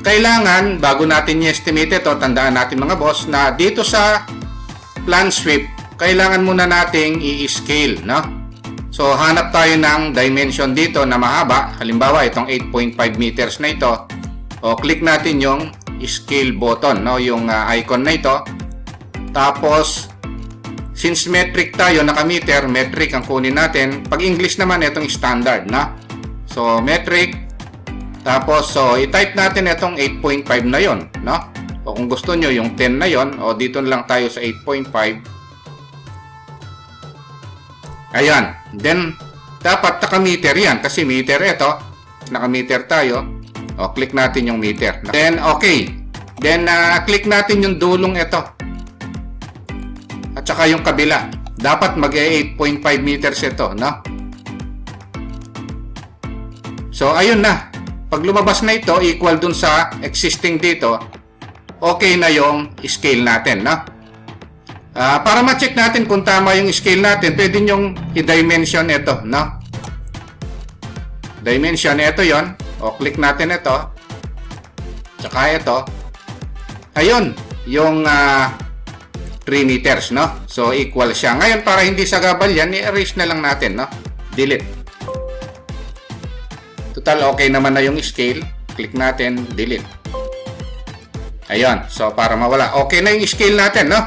kailangan, bago natin i-estimate ito, tandaan natin mga boss, na dito sa plan sweep, kailangan muna nating i-scale, no? So, hanap tayo ng dimension dito na mahaba. Halimbawa, itong 8.5 meters na ito. O, click natin yung scale button, no? Yung icon na ito. Tapos, since metric tayo, naka-meter, metric ang kunin natin. Pag English naman, itong standard, no? So, metric. Tapos, so, i-type natin itong 8.5 na yon, no? O kung gusto nyo, yung 10 na yon, o dito lang tayo sa 8.5. Ayan. Then, dapat naka-meter yan, kasi meter ito. Naka-meter tayo. O, click natin yung meter. Then, okay. Then, click natin yung dulong ito. At saka yung kabila. Dapat mag-8.5 meters ito, no? So, ayun na. Pag lumabas na ito, equal dun sa existing dito, okay na yung scale natin, no? Para ma-check natin kung tama yung scale natin, pwede nyong i-dimension ito, no? Dimension, ito yon. O, click natin ito. Tsaka ito. Ayun, yung 3 meters, no? So, equal siya. Ngayon, para hindi sagabal yan, i-erase na lang natin, no? Delete. Total, okay naman na yung scale. Click natin, delete. Ayun. So, para mawala. Okay na yung scale natin, no?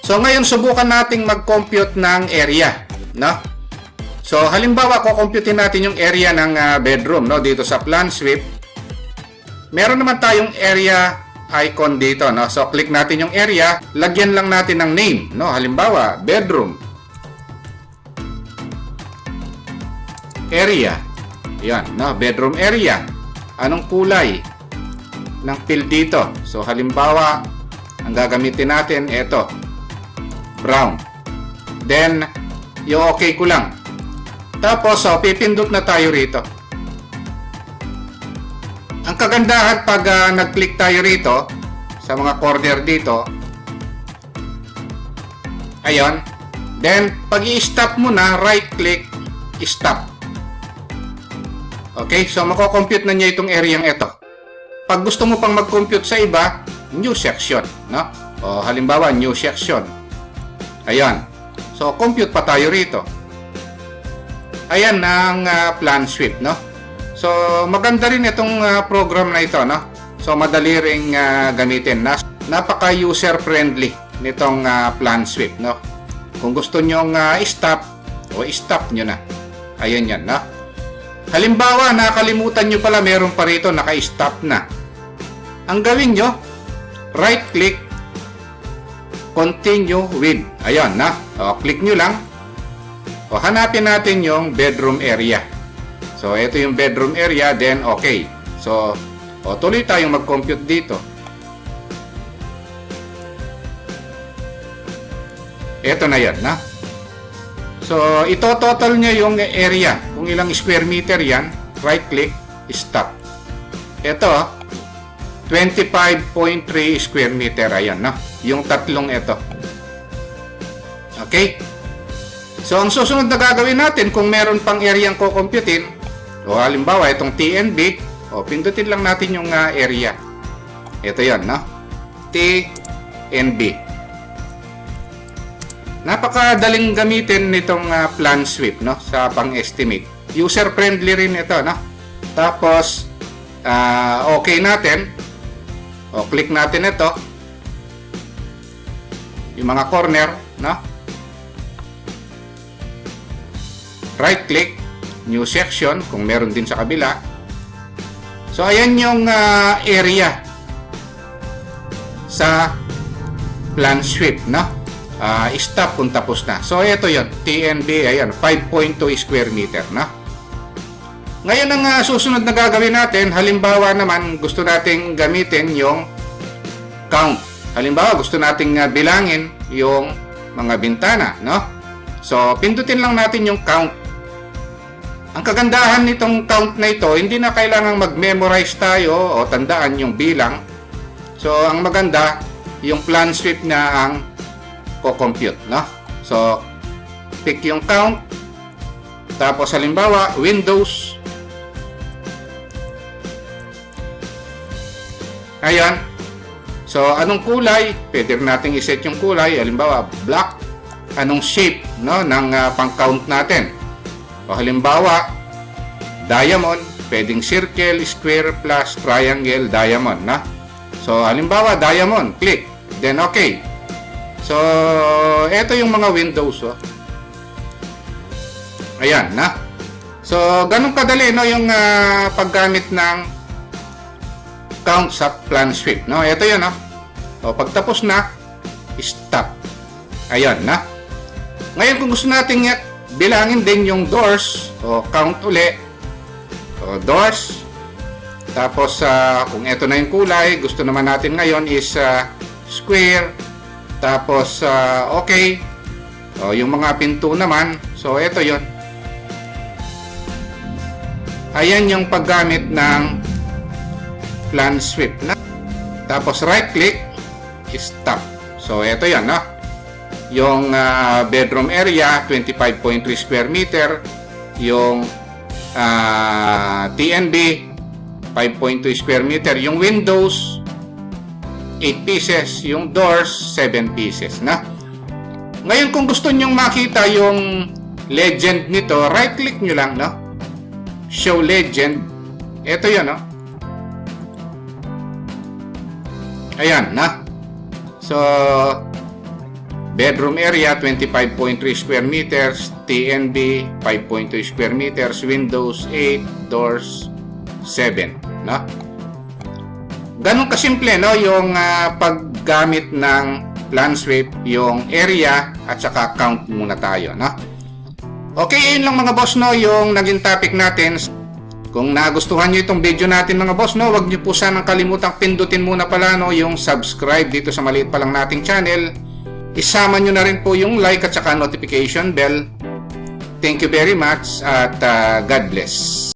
So, ngayon, subukan nating mag-compute ng area, no? So, halimbawa, kukomputin natin yung area ng bedroom, no? Dito sa plan sweep. Meron naman tayong area icon dito, no? So, click natin yung area. Lagyan lang natin ng name, no? Halimbawa, bedroom. Area. Yan, no? Bedroom area. Anong kulay ng fill dito? So, halimbawa, ang gagamitin natin, ito. Brown. Then, yung okay ko lang. Tapos, so, pipindot na tayo rito. Ang kagandahan pag nag-click tayo rito, sa mga corner dito, ayun. Then, pag i-stop mo na, right-click, stop. Okay, so mako-compute na niya itong area ito. Pag gusto mo pang mag-compute sa iba, new section, no? O halimbawa, new section. Ayan. So, compute pa tayo rito. Ayan ang plan sweep, no? So, maganda rin itong program na ito, no? So, madali ring gamitin. Napaka-user friendly nitong plan sweep, no? Kung gusto nyong stop, o stop nyo na. Ayan yan, no? Halimbawa, nakalimutan nyo pala, meron pa rito, naka-stop na. Ang gawin nyo, right-click, continue with. Ayan, na. O, click nyo lang. O, hanapin natin yung bedroom area. So, ito yung bedroom area, then okay. So, o, tuloy tayong mag-compute dito. Ito na yan, na. So, ito total niya yung area. Kung ilang square meter yan, right-click, stop. Ito, 25.3 square meter. Ayan, no? Yung tatlong ito. Okay? So, ang susunod na gagawin natin, kung meron pang area ang kukomputin, o halimbawa, itong TNB, o pindutin lang natin yung area. Ito yan, no? TNB. Napakadaling gamitin nitong plan sweep, no, sa pang-estimate. User friendly rin ito, no. Tapos okay natin. O click natin ito. Yung mga corner, no. Right click, new section kung meron din sa kabila. So ayan yung area sa plan sweep, no. Stop kung tapos na. So, ito yun. TNB, ayan, 5.2 square meter, na. Ngayon, ang susunod na gagawin natin, halimbawa naman, gusto nating gamitin yung count. Halimbawa, gusto nating bilangin yung mga bintana, no? So, pindutin lang natin yung count. Ang kagandahan nitong count na ito, hindi na kailangang mag-memorize tayo o tandaan yung bilang. So, ang maganda, yung plan sweep na ang co-compute, no? So, pick yung count. Tapos, halimbawa, Windows. Ayan. So, anong kulay? Pwede rin natin iset yung kulay. Halimbawa, black. Anong shape, no, ng pang-count natin? O halimbawa, diamond. Pwedeng circle, square, plus, triangle, diamond, no? So, halimbawa, diamond. Click. Then, okay. So, ito yung mga windows, oh. Ayan, na. So, ganun kadali, no, yung paggamit ng count sa plan sweep, no? Ito yun, no? O, pagtapos na, stop. Ayan, na. Ngayon, kung gusto natin bilangin din yung doors, o count uli, o doors, tapos, kung ito na yung kulay, gusto naman natin ngayon is square, tapos, okay, o, yung mga pinto naman, so, ito yon. Ayan yung paggamit ng plan sweep na. Tapos right click, stop. So ito yan, no? Yung bedroom area 25.3 square meter, yung TNB 5.2 square meter, yung windows 8 pieces, yung doors 7 pieces, na. Ngayon kung gusto nyong makita yung legend nito, right click nyo lang, no? Show legend. Ito yun, no? Ayan, na. So, bedroom area, 25.3 square meters. TNB, 5.2 square meters. Windows, 8. Doors, 7. No? Ganun kasimple, no? Yung paggamit ng plan sweep, yung area, at saka count muna tayo, no? Okay, yun lang mga boss, no, yung naging topic natin. Kung nagustuhan nyo itong video natin mga boss, no, wag nyo po sanang kalimutang pindutin muna pala, no, yung subscribe dito sa maliit pa lang nating channel. Isama nyo na rin po yung like at saka notification bell. Thank you very much at God bless.